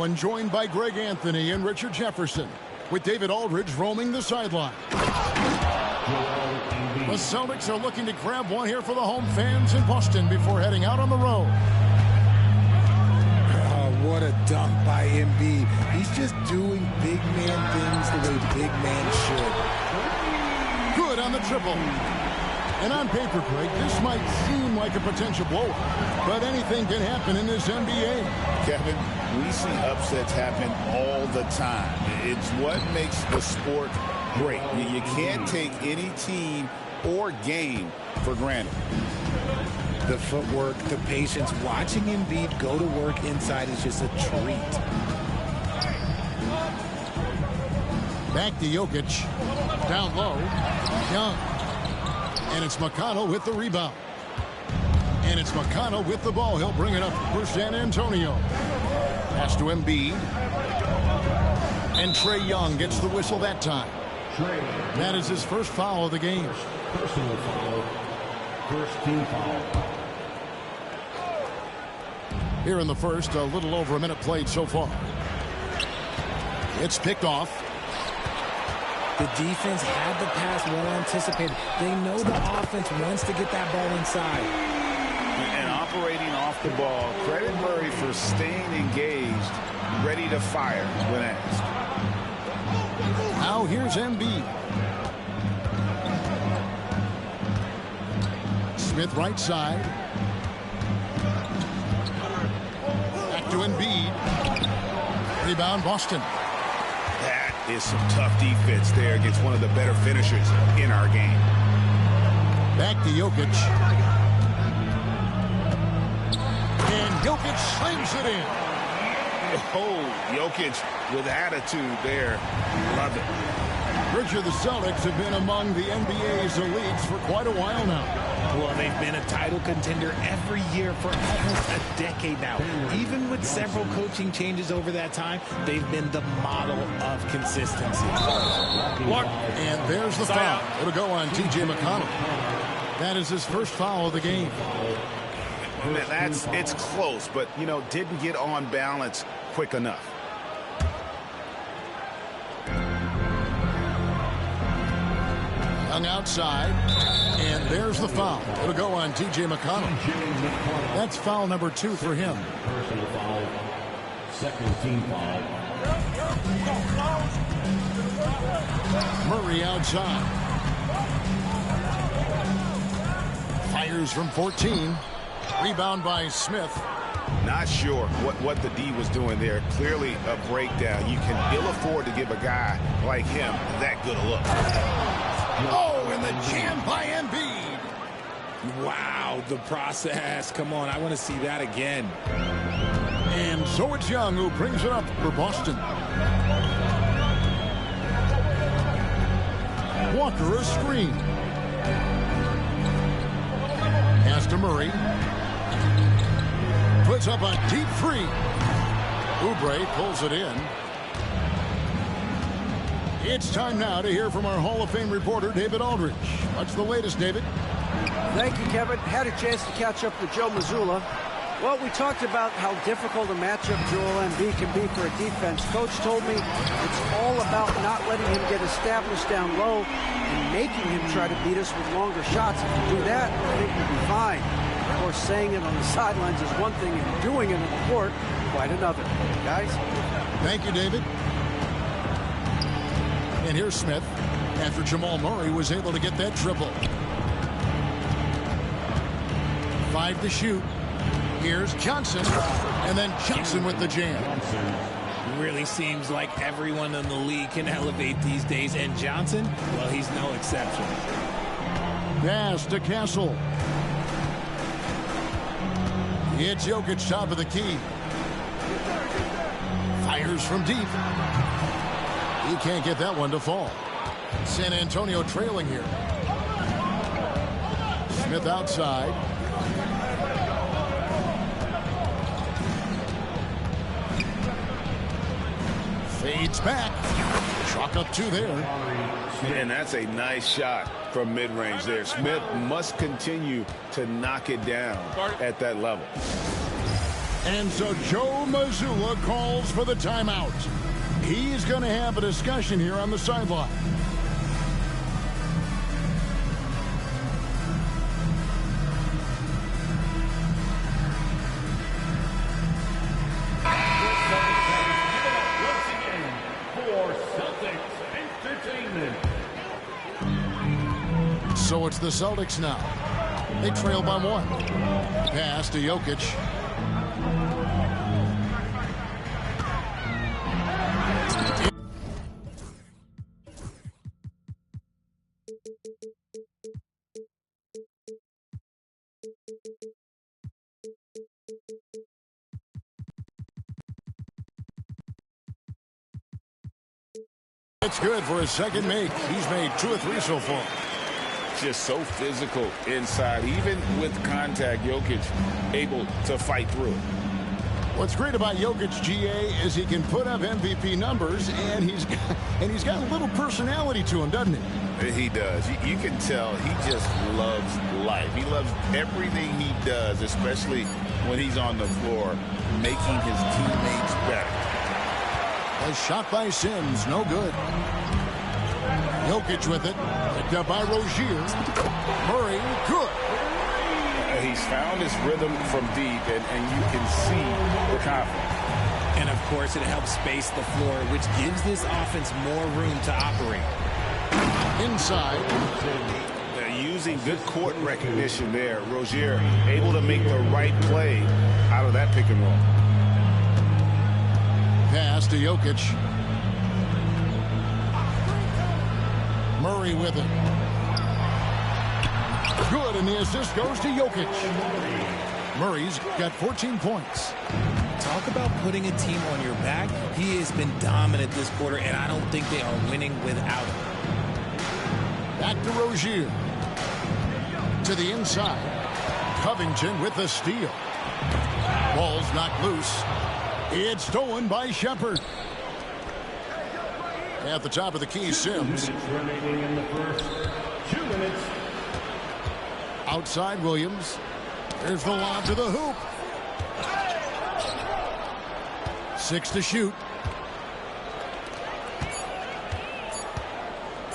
Allen joined by Greg Anthony and Richard Jefferson, with David Aldridge roaming the sideline. The Celtics are looking to grab one here for the home fans in Boston before heading out on the road. Oh, what a dunk by Embiid. He's just doing big man things the way big men should. Good on the triple. And on paper, Craig, this might seem like a potential blowout, but anything can happen in this NBA. Kevin, we see upsets happen all the time. It's what makes the sport great. You can't take any team or game for granted. The footwork, the patience, watching Embiid go to work inside is just a treat. Back to Jokic. Down low. Young. And it's McConnell with the rebound. And it's McConnell with the ball. He'll bring it up for San Antonio. Pass to Embiid. And Trae Young gets the whistle that time. That is his first foul of the game. Personal foul. First team foul. Here in the first, a little over a minute played so far. It's picked off. The defense had the pass well anticipated. They know the offense wants to get that ball inside. And operating off the ball, credit Murray for staying engaged, ready to fire when asked. Now here's Embiid. Smith right side. Back to Embiid. Rebound Boston. That is some tough defense there against one of the better finishers in our game. Back to Jokic. And Jokic slings it in. Oh, Jokic with attitude there. Love it. Richard, the Celtics have been among the NBA's elites for quite a while now. Well, they've been a title contender every year for almost a decade now. Even with several coaching changes over that time, they've been the model of consistency. And there's the foul. It'll go on T.J. McConnell. That is his first foul of the game. It's close, but, didn't get on balance quick enough. Young outside, and there's the foul. It'll go on T.J. McConnell. That's foul number 2 for him. Personal foul. Second team foul. Murray outside. Fires from 14. Rebound by Smith. Not sure what the D was doing there. Clearly a breakdown. You can ill afford to give a guy like him that good a look. Oh, and the jam by Embiid. Wow, the process. Come on, I want to see that again. And so it's Young who brings it up for Boston. Walker a screen. Pass to Murray. Puts up a deep three. Oubre pulls it in. It's time now to hear from our Hall of Fame reporter, David Aldridge. What's the latest, David? Thank you, Kevin. Had a chance to catch up with Joe Mazzulla. Well, we talked about how difficult a matchup Joel Embiid can be for a defense. Coach told me it's all about not letting him get established down low and making him try to beat us with longer shots. If you do that, I think we'll be fine. Of course, saying it on the sidelines is one thing, and doing it on the court, quite another. Guys? Thank you, David. And here's Smith after Jamal Murray was able to get that triple. 5 to shoot. Here's Johnson. And then Johnson with the jam. Really seems like everyone in the league can elevate these days. And Johnson, well, he's no exception. Pass to Castle. It's Jokic, top of the key. Fires from deep. He can't get that one to fall. San Antonio trailing here. Smith outside. Fades back. Chalk up 2 there. And that's a nice shot from mid-range there. Smith must continue to knock it down at that level. And so Joe Mazzulla calls for the timeout. He's going to have a discussion here on the sideline. For Celtics Entertainment. So it's the Celtics now. They trail by 1. Pass to Jokic. It's good for his second make. He's made 2 or 3 so far. Just so physical inside. Even with contact, Jokic able to fight through it. What's great about Jokic, GA, is he can put up MVP numbers, and he's got a little personality to him, doesn't he? He does. You can tell he just loves life. He loves everything he does, especially when he's on the floor, making his teammates better. A shot by Sims, no good. Jokic with it, picked up by Rozier. Murray, good. He's found his rhythm from deep, and you can see the confidence. And, of course, it helps space the floor, which gives this offense more room to operate. Inside. Using good court recognition there. Rozier able to make the right play out of that pick and roll. Pass to Jokic. Murray with it. Good, and the assist goes to Jokic. Murray's got 14 points. Talk about putting a team on your back. He has been dominant this quarter, and I don't think they are winning without him. Back to Rozier. To the inside. Covington with the steal. Ball's knocked loose. It's stolen by Shepherd. At the top of the key, Sims. 2 minutes remaining in the first. 2 minutes. Outside Williams. There's the lob to the hoop. 6 to shoot.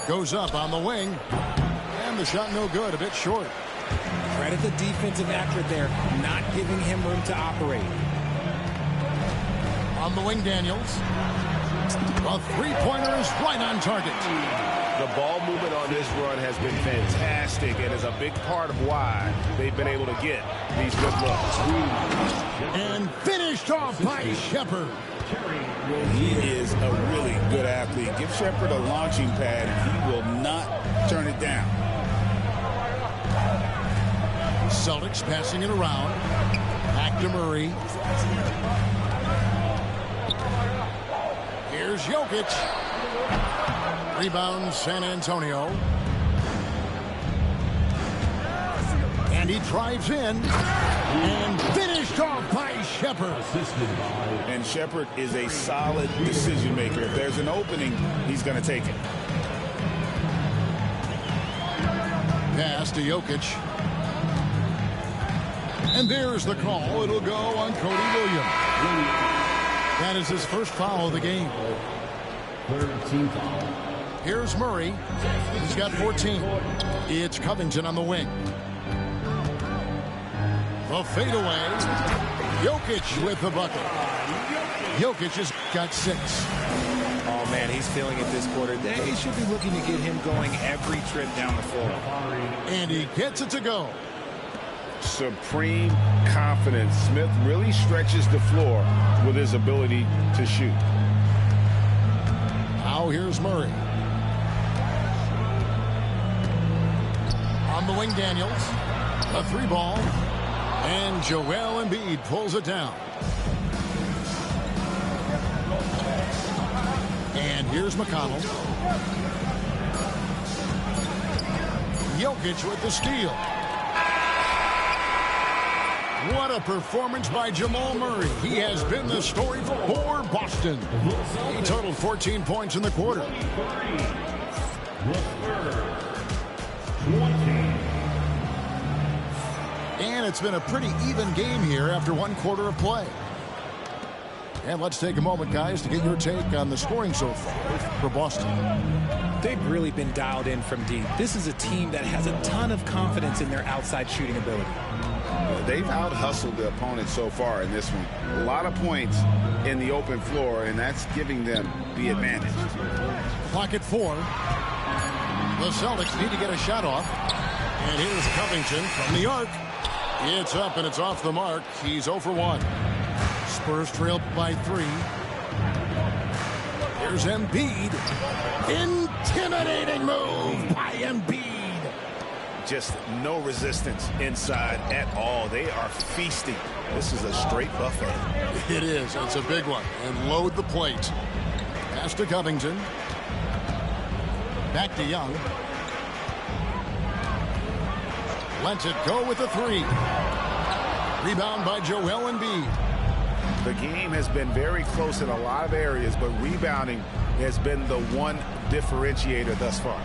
Goes up on the wing. And the shot no good, a bit short. Credit the defensive effort there, not giving him room to operate. On the wing, Daniels. A three-pointer is right on target. The ball movement on this run has been fantastic and is a big part of why they've been able to get these good looks. And finished off by Shepherd. He is a really good athlete. Give Shepherd a launching pad. He will not turn it down. Celtics passing it around. Back to Murray. Here's Jokic. Rebound San Antonio. And he drives in. And finished off by Shepherd. And Shepherd is a solid decision maker. If there's an opening, he's going to take it. Pass to Jokic. And there's the call. It'll go on Cody Williams. That is his first foul of the game. 13 foul. Here's Murray. He's got 14. It's Covington on the wing. The fadeaway. Jokic with the bucket. Jokic has got 6. Oh, man, he's feeling it this quarter. They should be looking to get him going every trip down the floor. And he gets it to go. Supreme confidence. Smith really stretches the floor with his ability to shoot. Now here's Murray. On the wing, Daniels. A 3-ball. And Joel Embiid pulls it down. And here's McConnell. Jokic with the steal. What a performance by Jamal Murray. He has been the story for Boston. He totaled 14 points in the quarter. And And it's been a pretty even game here after one quarter of play. And let's take a moment, guys, to get your take on the scoring so far for Boston. They've really been dialed in from deep. This is a team that has a ton of confidence in their outside shooting ability. They've out-hustled the opponent so far in this one. A lot of points in the open floor, and that's giving them the advantage. Clock at 4. The Celtics need to get a shot off. And here's Covington from the arc. It's up and it's off the mark. He's 0 for 1. Spurs trail by 3. Here's Embiid. Intimidating move by Embiid. Just no resistance inside at all. They are feasting. This is a straight buffet. It is. It's a big one. And load the plate. Pass to Covington. Back to Young. Lets it go with a 3. Rebound by Joel Embiid. The game has been very close in a lot of areas, but rebounding has been the one differentiator thus far.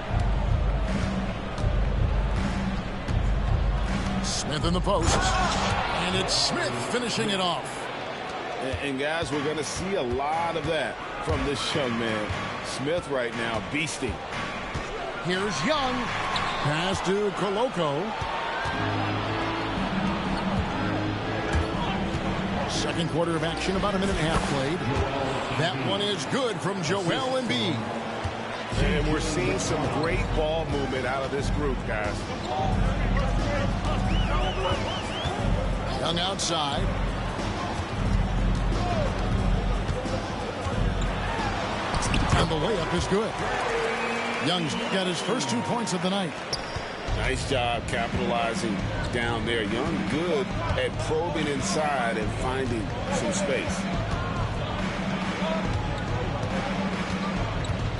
Smith in the post. And it's Smith finishing it off. And guys, we're going to see a lot of that from this young man. Smith right now beasting. Here's Young. Pass to Koloko. Second quarter of action, about a minute and a half played. That one is good from Joel Embiid. And we're seeing some great ball movement out of this group, guys. Young outside. And the layup is good. Young's got his first 2 points of the night. Nice job capitalizing down there. Young good at probing inside and finding some space.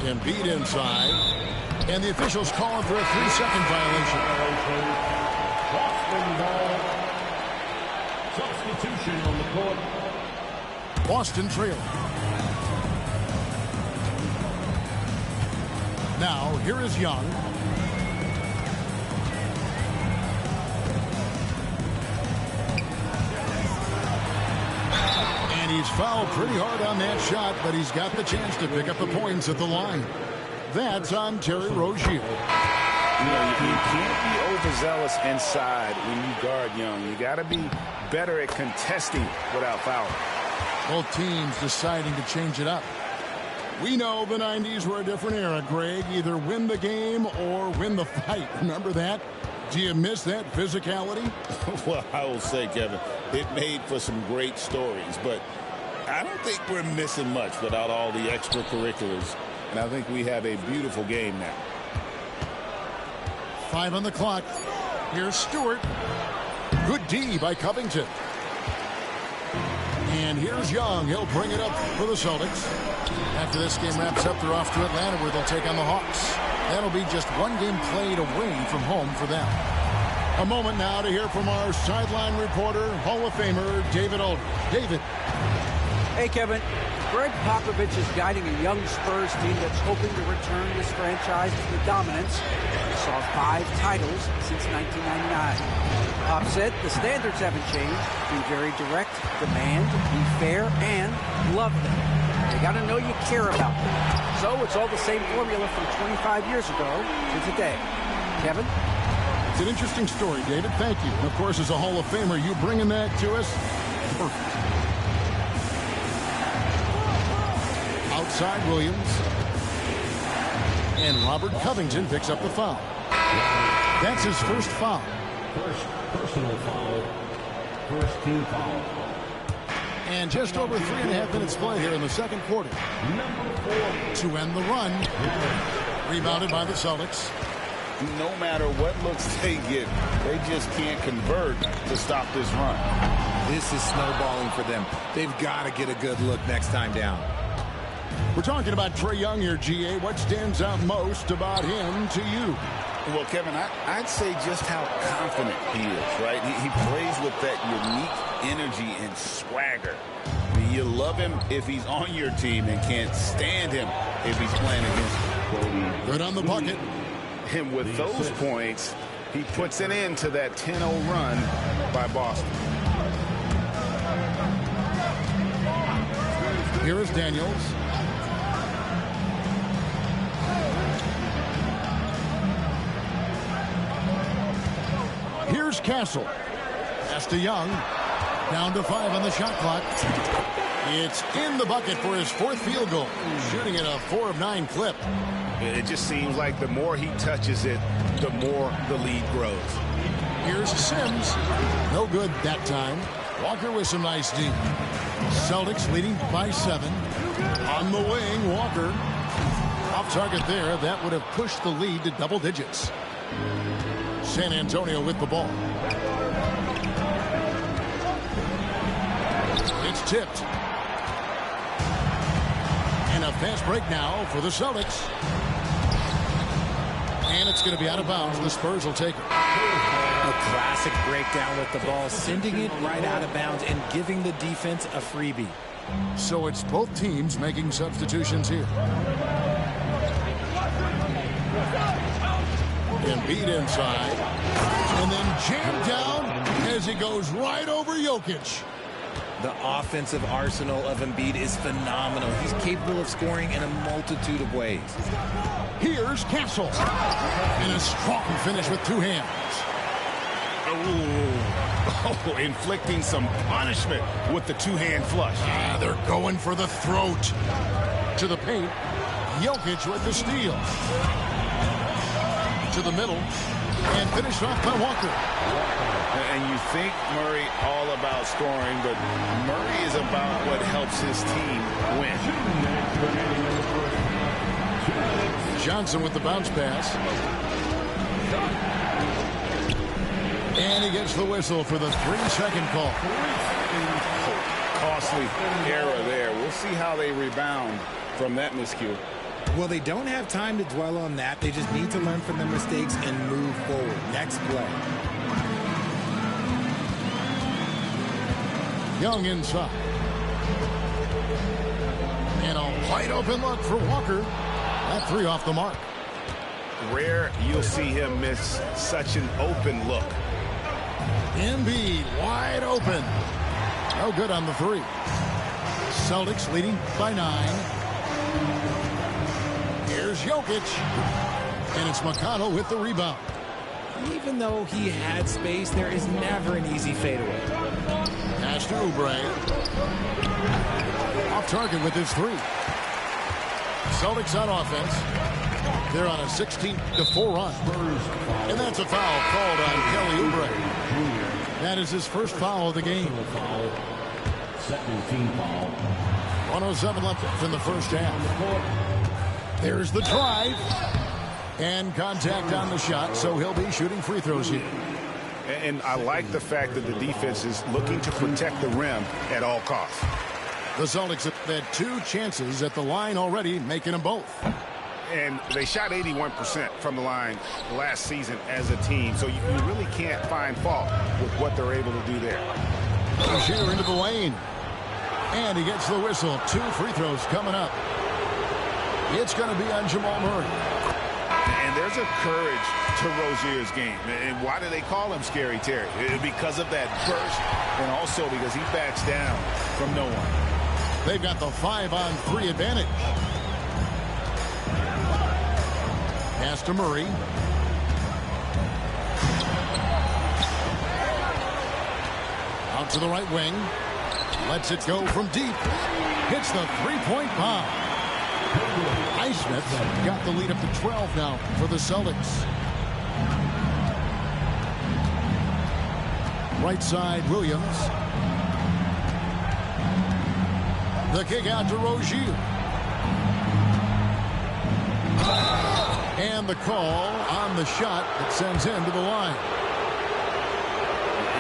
Embiid inside. And the officials calling for a 3-second violation. Boston ball. Substitution on the court. Boston trailing. Now, here is Young. And he's fouled pretty hard on that shot, but he's got the chance to pick up the points at the line. That's on Terry Rozier. You can't be overzealous inside when you guard Young. You got to be better at contesting without fouling. Both teams deciding to change it up. We know the 90s were a different era, Greg. Either win the game or win the fight. Remember that? Do you miss that physicality? Well, I will say, Kevin, it made for some great stories, but I don't think we're missing much without all the extracurriculars. And I think we have a beautiful game now. 5 on the clock. Here's Stewart. Good D by Covington. And here's Young. He'll bring it up for the Celtics. After this game wraps up, they're off to Atlanta where they'll take on the Hawks. That'll be just one game played away from home for them. A moment now to hear from our sideline reporter, Hall of Famer David Aldridge. David. Hey, Kevin. Greg Popovich is guiding a young Spurs team that's hoping to return this franchise to the dominance. We saw 5 titles since 1999. Pop said the standards haven't changed. Be very direct, demand, be fair, and love them. You got to know you care about them. So it's all the same formula from 25 years ago to today. Kevin? It's an interesting story, David. Thank you. And of course, as a Hall of Famer, you bringing that to us? Perfect. Outside Williams. And Robert Covington picks up the foul. That's his first foul. First personal foul. First team foul. And just over 3.5 minutes play here in the second quarter. To end the run. Rebounded by the Celtics. No matter what looks they get, they just can't convert to stop this run. This is snowballing for them. They've got to get a good look next time down. We're talking about Trae Young here, GA. What stands out most about him to you? Well, Kevin, I'd say just how confident he is, right? He plays with that unique energy and swagger. You love him if he's on your team and can't stand him if he's playing against you. Good on the bucket. And with those points, he puts an end to that 10-0 run by Boston. Here is Daniels. Here's Castle. Pass to Young. Down to 5 on the shot clock. It's in the bucket for his 4th field goal. Shooting at a 4 of 9 clip. It just seems like the more he touches it, the more the lead grows. Here's Sims. No good that time. Walker with some nice D. Celtics leading by 7. On the wing, Walker. Off target there. That would have pushed the lead to double digits. San Antonio with the ball. It's tipped. And a fast break now for the Celtics. And it's going to be out of bounds. The Spurs will take it. A classic breakdown with the ball, sending it right out of bounds and giving the defense a freebie. So it's both teams making substitutions here. Embiid inside. And then jammed down as he goes right over Jokic. The offensive arsenal of Embiid is phenomenal. He's capable of scoring in a multitude of ways. Here's Castle. And a strong finish with 2 hands. Oh, inflicting some punishment with the 2-hand flush. They're going for the throat. To the paint. Jokic with the steal. To the middle. And finished off by Walker. And you think Murray all about scoring, but Murray is about what helps his team win. Johnson with the bounce pass. And he gets the whistle for the 3-second call. Costly error there. We'll see how they rebound from that miscue. Well, they don't have time to dwell on that. They just need to learn from their mistakes and move forward. Next play. Young inside. And a wide open look for Walker. That 3 off the mark. Rare you'll see him miss such an open look. Embiid wide open. No good on the 3. Celtics leading by 9. Here's Jokic. And it's McConnell with the rebound. Even though he had space, there is never an easy fadeaway. Pass to Oubre. Off target with his 3. Celtics on offense. They're on a 16-4 run. And that's a foul called on Kelly Oubre. That is his first foul of the game. Second team foul. 107 left in the first half. There's the drive. And contact on the shot, so he'll be shooting free throws here. And I like the fact that the defense is looking to protect the rim at all costs. The Celtics have had 2 chances at the line already, making them both. And they shot 81% from the line last season as a team, so you really can't find fault with what they're able to do there. Rozier into the lane. And he gets the whistle. 2 free throws coming up. It's going to be on Jamal Murray. And there's a courage to Rozier's game. And why do they call him Scary Terry? Because of that burst, and also because he backs down from no one. They've got the 5-on-3 advantage. Pass to Murray. Out to the right wing. Lets it go from deep. Hits the 3-point bomb. Highsmith got the lead up to 12 now for the Celtics. Right side, Williams. The kick out to Rozier. And the call on the shot that sends him to the line.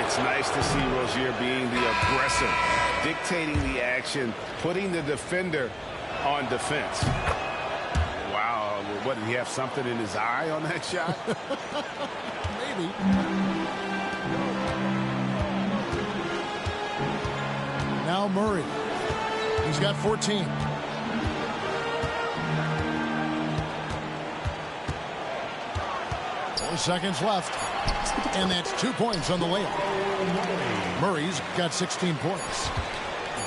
It's nice to see Rozier being the aggressor, dictating the action, putting the defender on defense. Wow, what, did he have something in his eye on that shot? Maybe. Now Murray. He's got 14. 4 seconds left. And that's 2 points on the layup. Murray's got 16 points.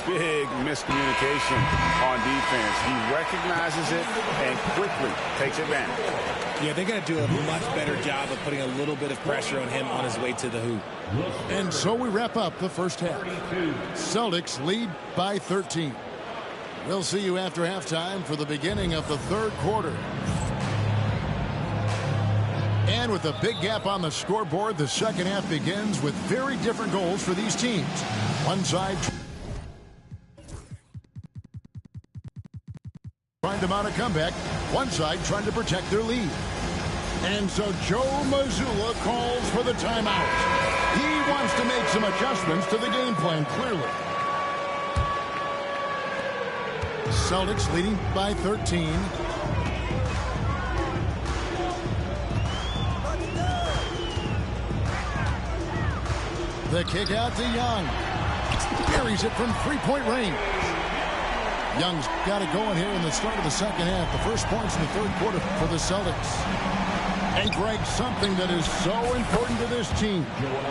Big miscommunication on defense. He recognizes it and quickly takes advantage. Yeah, they got to do a much better job of putting a little bit of pressure on him on his way to the hoop. And so we wrap up the first half. Celtics lead by 13. We'll see you after halftime for the beginning of the third quarter. And with a big gap on the scoreboard, the second half begins with very different goals for these teams. One side trying to mount a comeback, one side trying to protect their lead. And so Joe Mazzulla calls for the timeout. He wants to make some adjustments to the game plan, clearly. Celtics leading by 13. The kick out to Young. Carries it from three-point range. Young's got it going here in the start of the second half. The first points in the third quarter for the Celtics. And Greg, something that is so important to this team,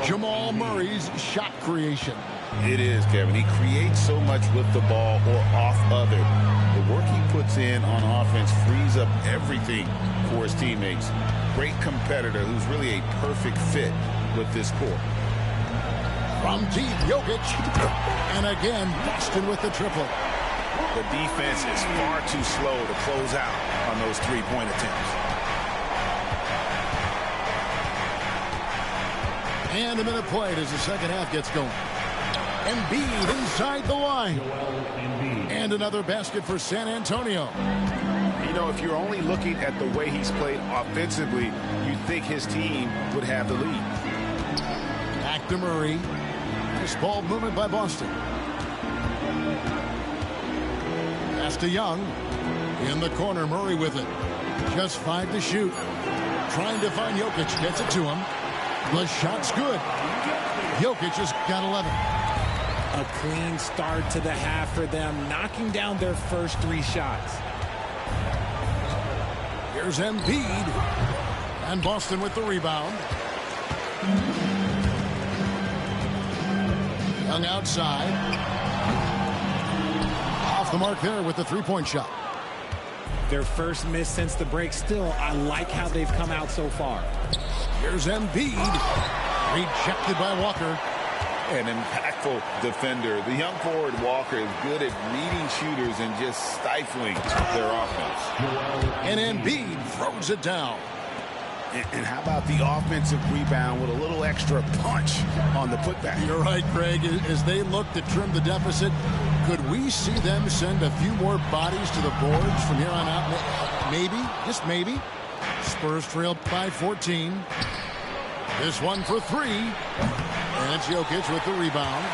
Jamal Murray's shot creation. It is, Kevin. He creates so much with the ball or off of it. The work he puts in on offense frees up everything for his teammates. Great competitor who's really a perfect fit with this court. From deep, Jokic. And again, Boston with the triple. The defense is far too slow to close out on those three-point attempts. And a minute played as the second half gets going. Embiid inside the line. And another basket for San Antonio. You know, if you're only looking at the way he's played offensively, you'd think his team would have the lead. Back to Murray. Nice ball movement by Boston. Pass to Young. In the corner, Murray with it. Just 5 to shoot. Trying to find Jokic. Gets it to him. The shot's good. Jokic has got 11. A clean start to the half for them, knocking down their first 3 shots. Here's Embiid. And Boston with the rebound. Young outside. Off the mark there with the three-point shot. Their first miss since the break. Still, I like how they've come out so far. Here's Embiid. Rejected by Walker. An impactful defender. The young forward Walker is good at reading shooters and just stifling their offense. And Embiid throws it down. And how about the offensive rebound with a little extra punch on the putback? You're right, Craig. As they look to trim the deficit, could we see them send a few more bodies to the boards from here on out? Maybe, just maybe. Spurs trail by 14. This one for 3. And it's Jokic with the rebound.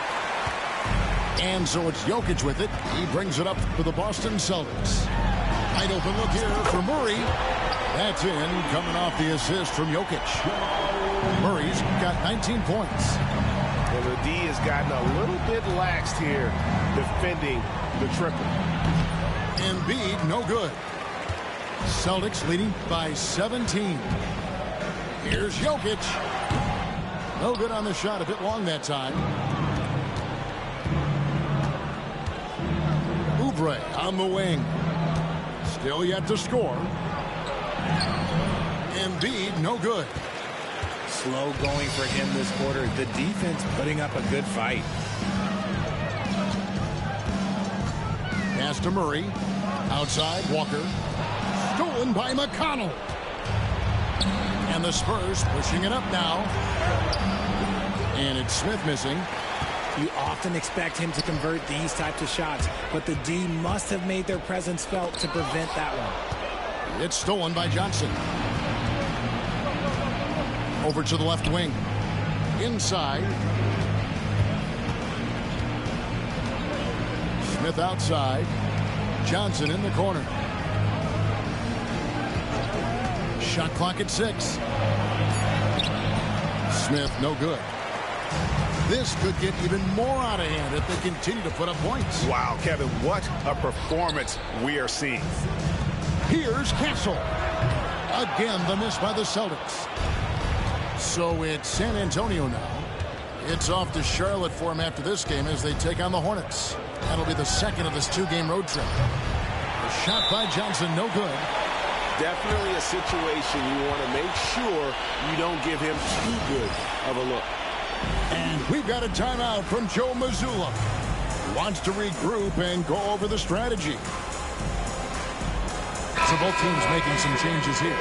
And so it's Jokic with it. He brings it up for the Boston Celtics. Wide open look here for Murray. That's in, coming off the assist from Jokic. Murray's got 19 points. Well, the D has gotten a little bit laxed here defending the triple. Embiid, no good. Celtics leading by 17. Here's Jokic. No good on the shot, a bit long that time. Oubre on the wing. Still yet to score. Embiid, no good. Slow going for him this quarter. The defense putting up a good fight. Pass to Murray. Outside, Walker. Stolen by McConnell. And the Spurs pushing it up now. And it's Smith missing. You often expect him to convert these types of shots, but the D must have made their presence felt to prevent that one. It's stolen by Johnson. Over to the left wing. Inside. Smith outside. Johnson in the corner. Shot clock at 6. Smith, no good. This could get even more out of hand if they continue to put up points. Wow, Kevin, what a performance we are seeing. Here's Castle. Again, the miss by the Celtics. So it's San Antonio now. It's off to Charlotte for him after this game as they take on the Hornets. That'll be the second of this 2-game road trip. A shot by Johnson, no good. Definitely a situation you want to make sure you don't give him too good of a look. And we've got a timeout from Joe Mazzulla. Wants to regroup and go over the strategy. So both teams making some changes here.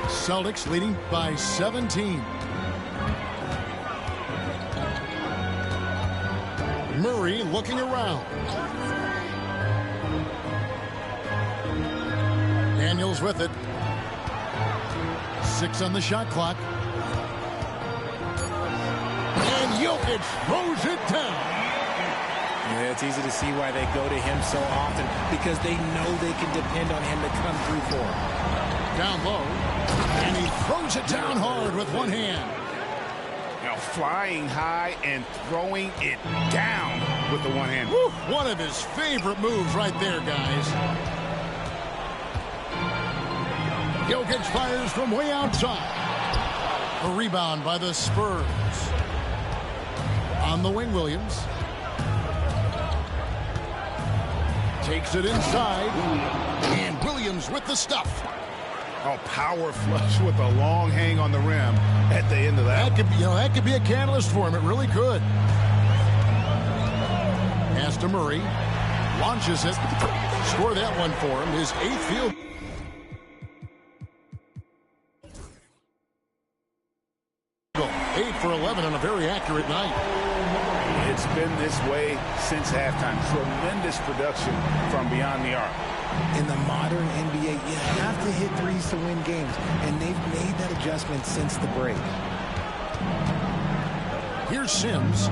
Celtics leading by 17. Murray looking around. Daniels with it. 6 on the shot clock. And Jokic throws it down. Yeah, it's easy to see why they go to him so often, because they know they can depend on him to come through for them. Down low. And he throws it down hard with one hand. Now flying high and throwing it down with the one hand. Woo, one of his favorite moves right there, guys. Jokic fires from way outside. A rebound by the Spurs. On the wing, Williams. Takes it inside. And Williams with the stuff. Oh, power flush with a long hang on the rim at the end of that. That could be a catalyst for him. It really could. Pass to Murray. Launches it. Score that one for him. His 8th field. 8 for 11 on a very accurate night. It's been this way since halftime. Tremendous production from beyond the arc. In the modern NBA, you have to hit threes to win games, and they've made that adjustment since the break. Here's Sims.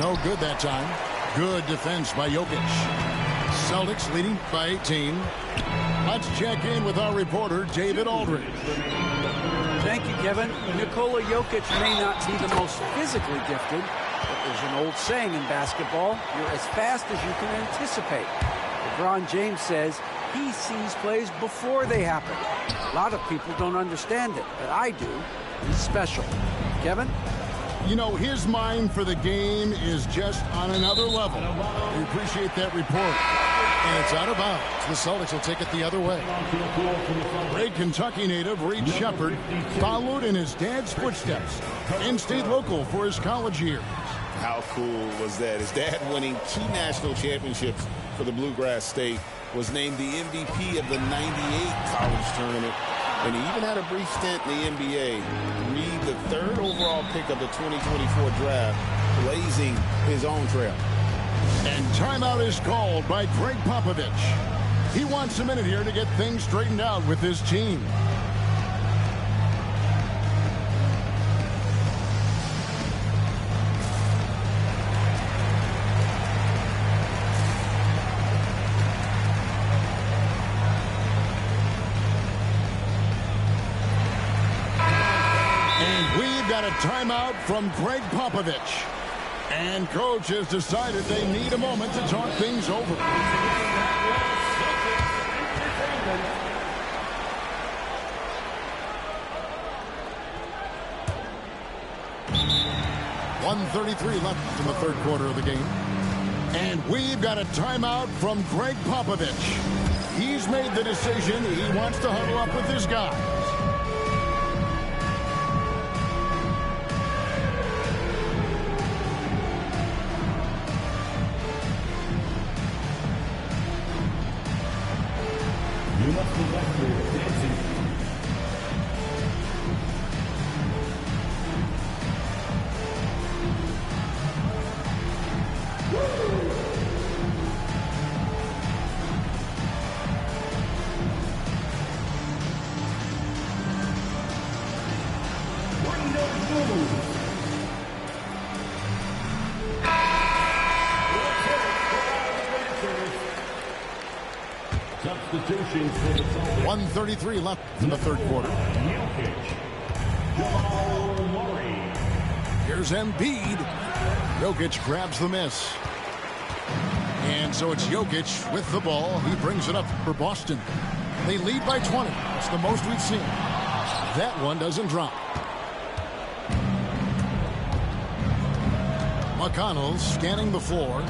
No good that time. Good defense by Jokic. Celtics leading by 18. Let's check in with our reporter, David Aldridge. Thank you, Kevin. Nikola Jokic may not be the most physically gifted, but there's an old saying in basketball, you're as fast as you can anticipate. LeBron James says he sees plays before they happen. A lot of people don't understand it, but I do. He's special. Kevin? You know, his mind for the game is just on another level. We appreciate that report. And it's out of bounds. The Celtics will take it the other way. Great Kentucky native Reed Shepherd followed in his dad's footsteps and stayed local for his college years. How cool was that? His dad winning 2 national championships for the Bluegrass State, was named the MVP of the '98 college tournament, and he even had a brief stint in the NBA. Reed, the 3rd overall pick of the 2024 draft, blazing his own trail. And timeout is called by Greg Popovich. He wants a minute here to get things straightened out with his team. And we've got a timeout from Greg Popovich. And coach has decided they need a moment to talk things over. 1:33 left in the 3rd quarter of the game. And we've got a timeout from Greg Popovich. He's made the decision he wants to huddle up with his guys. You must be left with dancing. Substitutions for the Celtics. 1:33 left in the 3rd quarter. Here's Embiid. Jokic grabs the miss. And so it's Jokic with the ball. He brings it up for Boston. They lead by 20. That's the most we've seen. That one doesn't drop. McConnell scanning the floor.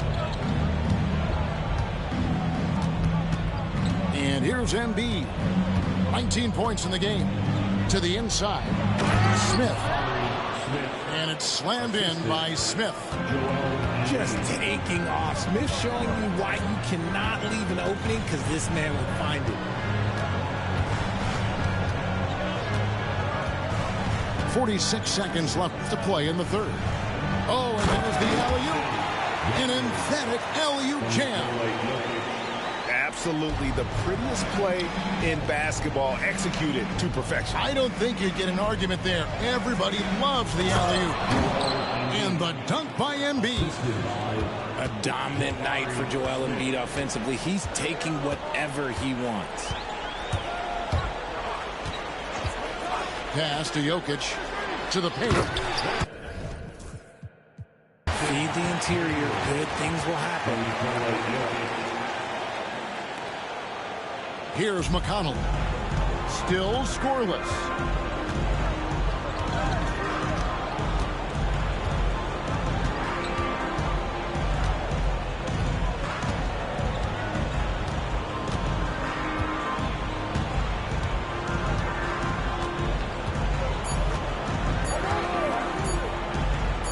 And here's Embiid. 19 points in the game. To the inside. Smith. And it's slammed in by Smith. Just taking off. Smith showing you why you cannot leave an opening, because this man will find it. 46 seconds left to play in the third. Oh, and there's the alley-oop. An emphatic alley-oop jam. Absolutely the prettiest play in basketball, executed to perfection. I don't think you'd get an argument there. Everybody loves the alley-oop. And the dunk by Embiid. A dominant night for Joel Embiid offensively. He's taking whatever he wants. Pass to Jokic. To the paint. Feed the interior. Good things will happen. Here's McConnell. Still scoreless.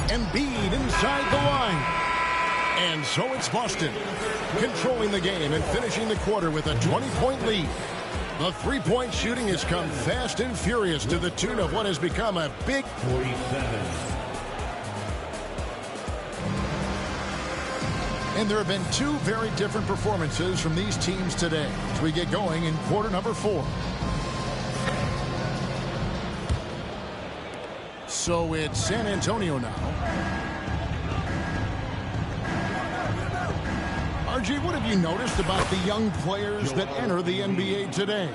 Embiid inside the line. And so it's Boston, controlling the game and finishing the quarter with a 20-point lead. The three-point shooting has come fast and furious to the tune of what has become a big 47. And there have been two very different performances from these teams today as we get going in quarter number 4. So it's San Antonio now. RG, what have you noticed about the young players that enter the NBA today?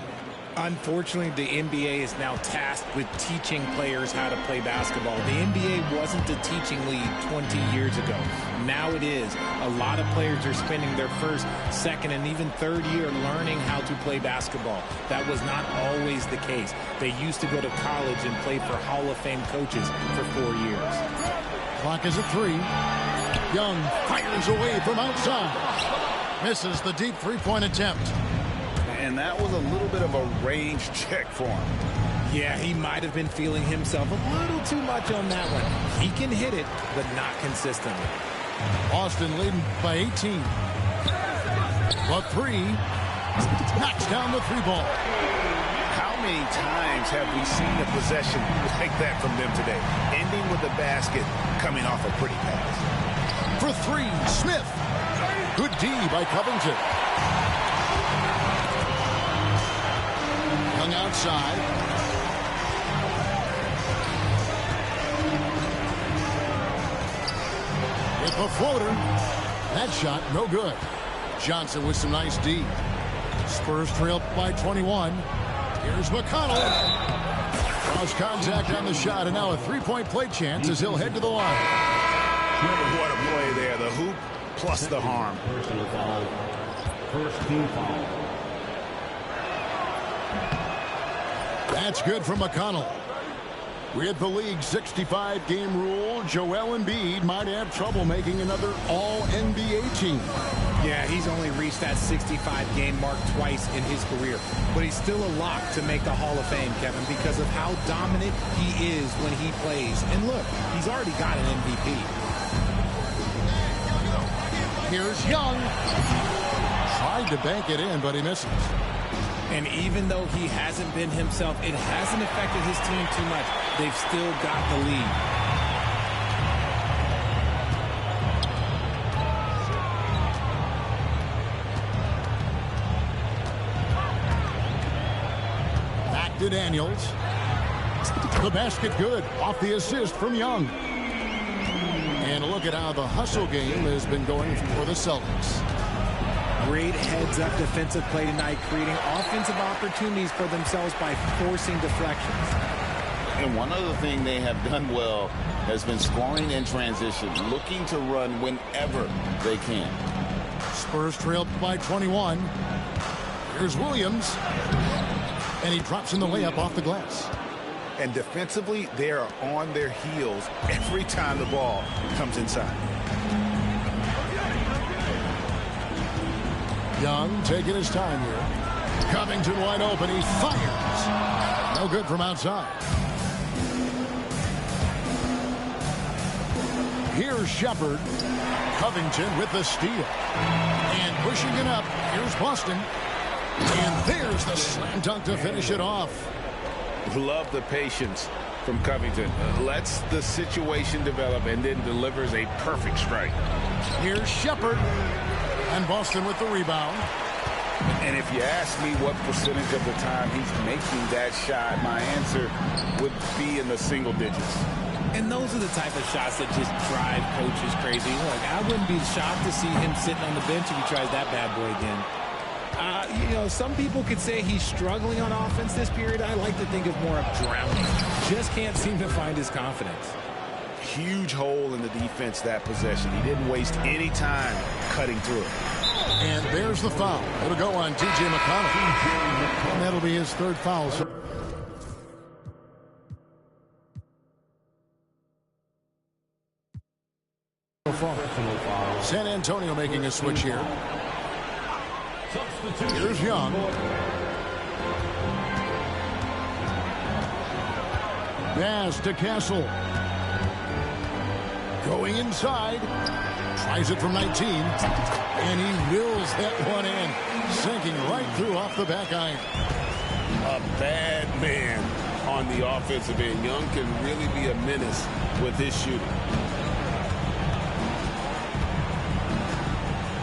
Unfortunately, the NBA is now tasked with teaching players how to play basketball. The NBA wasn't a teaching league 20 years ago. Now it is. A lot of players are spending their first, second, and even third year learning how to play basketball. That was not always the case. They used to go to college and play for Hall of Fame coaches for 4 years. Clock is at 3. Young fires away from outside. Misses the deep three-point attempt. And that was a little bit of a range check for him. Yeah, he might have been feeling himself a little too much on that one. He can hit it, but not consistently. Boston leading by 18. The 3. Knocks down the 3 ball. How many times have we seen a possession like that from them today? Ending with a basket, coming off a pretty pass. For 3, Smith. Good D by Covington. Young outside. With the floater. That shot, no good. Johnson with some nice D. Spurs trail by 21. Here's McConnell. Cross contact on the shot, and now a three-point play chance as he'll head to the line. What a play there. The hoop plus the harm. Personal foul. First team foul. That's good from McConnell. With the league's 65-game rule, Joel Embiid might have trouble making another All-NBA team. Yeah, he's only reached that 65-game mark twice in his career. But he's still a lock to make the Hall of Fame, Kevin, because of how dominant he is when he plays. And look, he's already got an MVP. Here's Young. Tried to bank it in, but he misses. And even though he hasn't been himself, it hasn't affected his team too much. They've still got the lead. Back to Daniels. The basket good. Off the assist from Young. And look at how the hustle game has been going for the Celtics. Great heads-up defensive play tonight, creating offensive opportunities for themselves by forcing deflections. And one other thing they have done well has been scoring in transition, looking to run whenever they can. Spurs trailed by 21. Here's Williams. And he drops in the layup off the glass. And defensively, they are on their heels every time the ball comes inside. Young taking his time here. Covington wide open. He fires. No good from outside. Here's Shepard. Covington with the steal. And pushing it up. Here's Boston. And there's the slam dunk to finish it off. Love the patience from Covington. Lets the situation develop and then delivers a perfect strike. Here's Shepard. And Boston with the rebound. And if you ask me what percentage of the time he's making that shot, my answer would be in the single digits. And those are the type of shots that just drive coaches crazy. Like, I wouldn't be shocked to see him sitting on the bench if he tries that bad boy again. You know, some people could say he's struggling on offense this period. I like to think of more of drowning. Just can't seem to find his confidence. Huge hole in the defense that possession. He didn't waste any time cutting through it. And there's the foul. It'll go on T.J. McConnell. And that'll be his third foul. San Antonio making a switch here. Here's Young. Pass to Castle. Going inside. Tries it from 19. And he wills that one in. Sinking right through off the back iron. A bad man on the offensive end. Young can really be a menace with his shooting.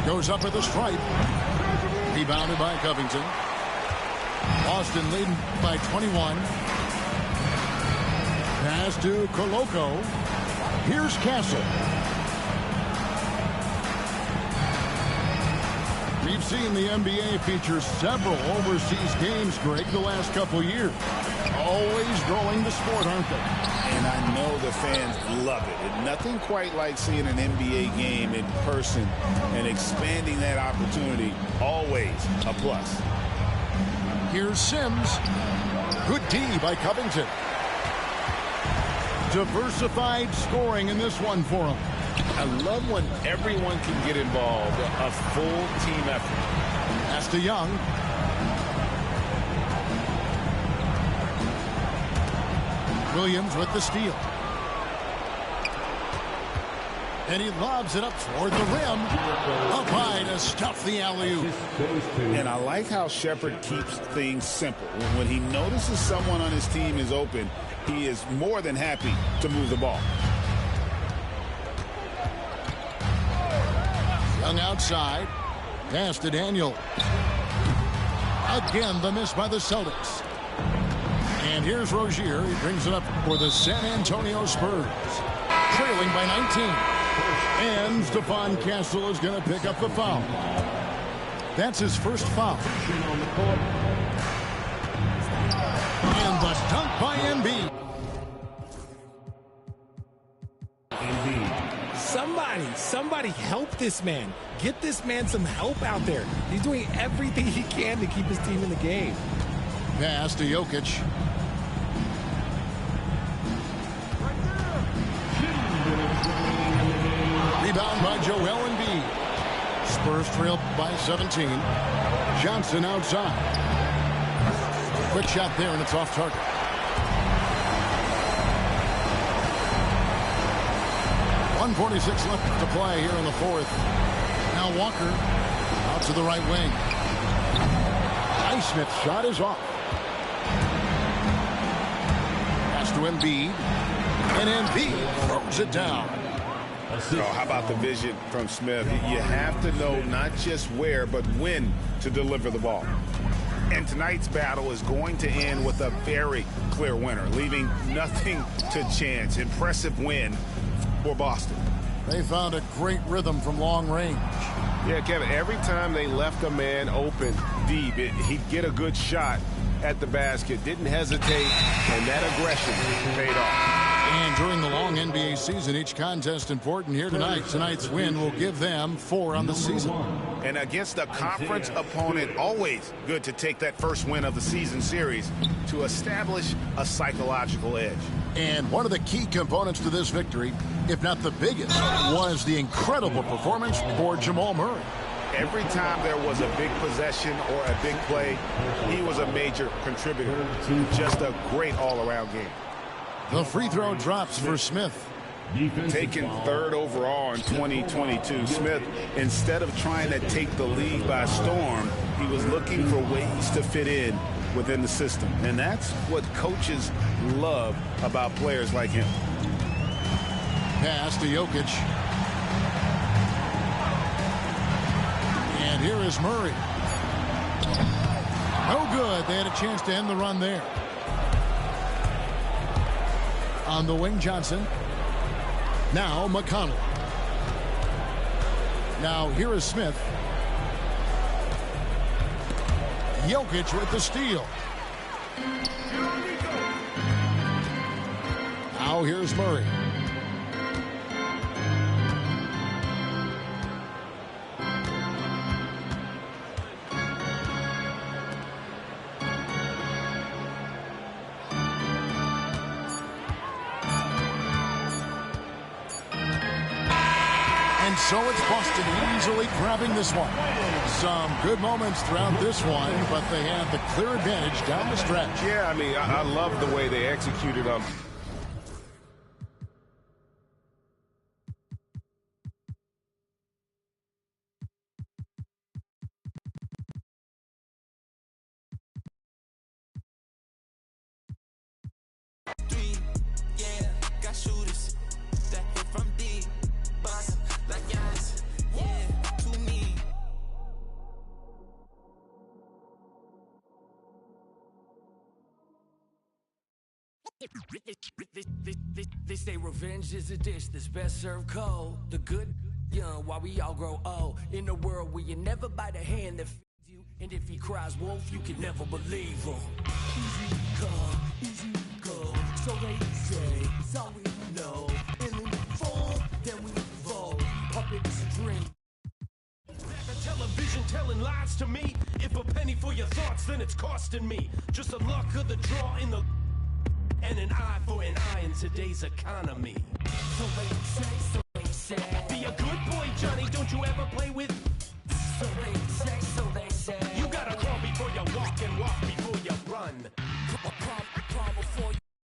Goes up at the stripe. Rebounded by Covington. Boston leading by 21. Pass to Coloco. Here's Castle. We've seen the NBA feature several overseas games, Greg, the last couple years. Always growing the sport, aren't they? And I know the fans love it. And nothing quite like seeing an NBA game in person and expanding that opportunity. Always a plus. Here's Sims. Good D by Covington. Diversified scoring in this one for him. I love when everyone can get involved. A full team effort. Pass to Young. Williams with the steal. And he lobs it up toward the rim. Up high to stuff the alley-oop. And I like how Shepard keeps things simple. When he notices someone on his team is open, he is more than happy to move the ball. Young outside. Pass to Daniel. Again, the miss by the Celtics. And here's Rozier. He brings it up for the San Antonio Spurs. Trailing by 19. And Stephon Castle is going to pick up the foul. That's his first foul. And the dunk by Embiid. Somebody help this man. Get this man some help out there. He's doing everything he can to keep his team in the game. Pass to Jokic. Rebound by Joel Embiid. Spurs trail by 17. Johnson outside. Quick shot there, and it's off target. .146 left to play here in the fourth. Now Walker out to the right wing. Highsmith's shot is off. Pass to Embiid. And Embiid throws it down. Oh, how about the vision from Smith? You have to know not just where, but when to deliver the ball. And tonight's battle is going to end with a very clear winner, leaving nothing to chance. Impressive win for Boston. They found a great rhythm from long range. Yeah, Kevin, every time they left a man open deep, he'd get a good shot at the basket. Didn't hesitate, and that aggression paid off. And during the long NBA season. Each contest important here tonight. Tonight's win will give them 4 on the season. And against a conference opponent, always good to take that first win of the season series to establish a psychological edge. And one of the key components to this victory, if not the biggest, was the incredible performance for Jamal Murray. Every time there was a big possession or a big play, he was a major contributor. Just a great all-around game. The free throw drops for Smith. Taken 3rd overall in 2022, Smith, instead of trying to take the league by storm, he was looking for ways to fit in within the system. And that's what coaches love about players like him. Pass to Jokic. And here is Murray. No good. They had a chance to end the run there. On the wing, Johnson. Now McConnell. Now here is Smith. Jokic with the steal. Now here's Murray. So it's Boston easily grabbing this one. Some good moments throughout this one, but they have the clear advantage down the stretch. Yeah, I mean, I love the way they executed on. They say revenge is a dish that's best served cold. The good young while we all grow old. In a world where you never bite a hand that feeds you, and if he cries wolf, you can never believe him. Easy come, easy go. So they say, so we know. And when we fall, then we fold. Puppet string. The television telling lies to me. If a penny for your thoughts, then it's costing me. Just the luck of the draw in the. And an eye for an eye in today's economy. So they say so.